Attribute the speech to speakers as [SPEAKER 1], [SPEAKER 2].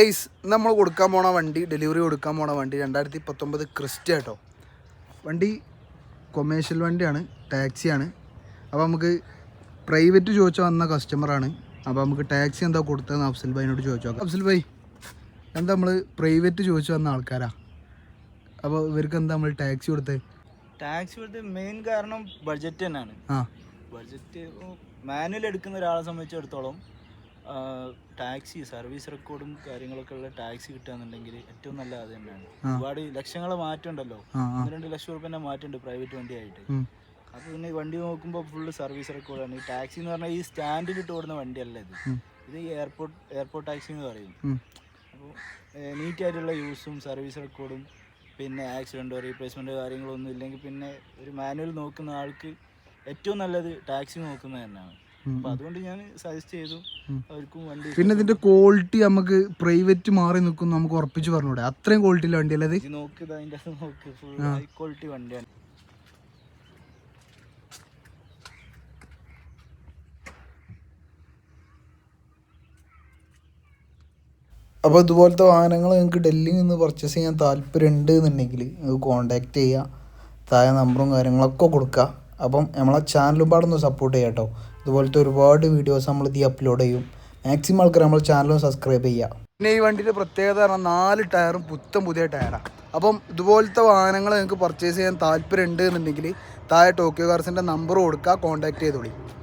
[SPEAKER 1] Guys നമ്മൾ കൊടുക്കാൻ പോണ വണ്ടി ഡെലിവറി കൊടുക്കാൻ പോണ വണ്ടി 2019 ക്രിസ്റ്റ കേട്ടോ. വണ്ടി കൊമേഴ്ഷ്യൽ വണ്ടിയാണ്, ടാക്സിയാണ്. അപ്പോൾ നമുക്ക് പ്രൈവറ്റ് ചോദിച്ചാൽ വന്ന കസ്റ്റമറാണ്. അപ്പോൾ നമുക്ക് ടാക്സി എന്താ കൊടുത്തതെന്ന് അഫ്സൽ ഭായിനോട് ചോദിച്ചു നോക്കാം. അഫ്സൽ ഭായി, എന്താ നമ്മൾ പ്രൈവറ്റ് ചോദിച്ചു വന്ന ആൾക്കാരാ, അപ്പോൾ ഇവർക്ക് എന്താ നമ്മൾ ടാക്സി കൊടുത്തത്?
[SPEAKER 2] ടാക്സി കൊടുത്ത മെയിൻ കാരണം ബഡ്ജറ്റ് തന്നെയാണ്. ബഡ്ജറ്റ് മാനുവൽ എടുക്കുന്ന ഒരാളെ സംബന്ധിച്ചിടത്തോളം ടാക്സി സർവീസ് റെക്കോർഡും കാര്യങ്ങളൊക്കെ ഉള്ള ടാക്സി കിട്ടുകയെന്നുണ്ടെങ്കിൽ ഏറ്റവും നല്ല അത് തന്നെയാണ്. ഒരുപാട് ലക്ഷങ്ങളെ മാറ്റമുണ്ടല്ലോ, 1-2 ലക്ഷം രൂപ മാറ്റമുണ്ട് പ്രൈവറ്റ് വണ്ടിയായിട്ട്. അപ്പോൾ പിന്നെ ഈ വണ്ടി നോക്കുമ്പോൾ ഫുള്ള് സർവീസ് റെക്കോർഡാണ്. ഈ ടാക്സി എന്ന് പറഞ്ഞാൽ ഈ സ്റ്റാൻഡിൽ ഇട്ട് ഓടുന്ന വണ്ടിയല്ല ഇത് എയർപോർട്ട് ടാക്സി എന്ന് പറയും. അപ്പോൾ നീറ്റായിട്ടുള്ള യൂസും സർവീസ് റെക്കോർഡും പിന്നെ ആക്സിഡൻറ്റോ റീപ്ലേസ്മെൻറ്റോ കാര്യങ്ങളൊന്നും ഇല്ലെങ്കിൽ പിന്നെ ഒരു മാനുവൽ നോക്കുന്ന ആൾക്ക് ഏറ്റവും നല്ലത് ടാക്സി നോക്കുന്നത് തന്നെയാണ്. അപ്പോൾ അതുകൊണ്ട് ഞാൻ സജസ്റ്റ് ചെയ്തു അവർക്കും വണ്ടി.
[SPEAKER 1] പിന്നെ ഇതിന്റെ ക്വാളിറ്റി നമുക്ക് പ്രൈവറ്റ് മാറി നിൽക്കും നമുക്ക് ഉറപ്പിച്ച് പറഞ്ഞൂടെ? അത്രയും ക്വാളിറ്റിയുള്ള വണ്ടിയല്ലേ ഇത്?
[SPEAKER 2] നോക്കിയത് അതിൻ്റെ നോക്ക് ഫുൾ ഹൈ ക്വാളിറ്റി വണ്ടിയാണ്.
[SPEAKER 1] അപ്പോൾ ഇതുപോലത്തെ വാഹനങ്ങൾ നിങ്ങൾക്ക് ഡൽഹിയിൽ നിന്ന് പർച്ചേസ് ചെയ്യാൻ താല്പര്യമുണ്ട് എന്നുണ്ടെങ്കിൽ നിങ്ങൾക്ക് കോൺടാക്റ്റ് ചെയ്യുക. താഴെ നമ്പറും കാര്യങ്ങളൊക്കെ കൊടുക്കുക. അപ്പം നമ്മളെ ചാനലും പാടൊന്ന് സപ്പോർട്ട് ചെയ്യാം കേട്ടോ. ഇതുപോലത്തെ ഒരുപാട് വീഡിയോസ് നമ്മൾ ഇത് അപ്ലോഡ് ചെയ്യും. മാക്സിമം ആൾക്കാർ നമ്മൾ ചാനലും സബ്സ്ക്രൈബ് ചെയ്യുക. പിന്നെ ഈ വണ്ടിയുടെ പ്രത്യേകത പറഞ്ഞാൽ 4 ടയറും പുതിയ ടയറാണ്. അപ്പം ഇതുപോലത്തെ വാഹനങ്ങൾ നിങ്ങൾക്ക് പർച്ചേസ് ചെയ്യാൻ താല്പര്യമുണ്ട് എന്നുണ്ടെങ്കിൽ താഴെ ടോക്കിയോ കാർസിൻ്റെ നമ്പർ കൊടുക്കുക, കോൺടാക്റ്റ് ചെയ്തോളി.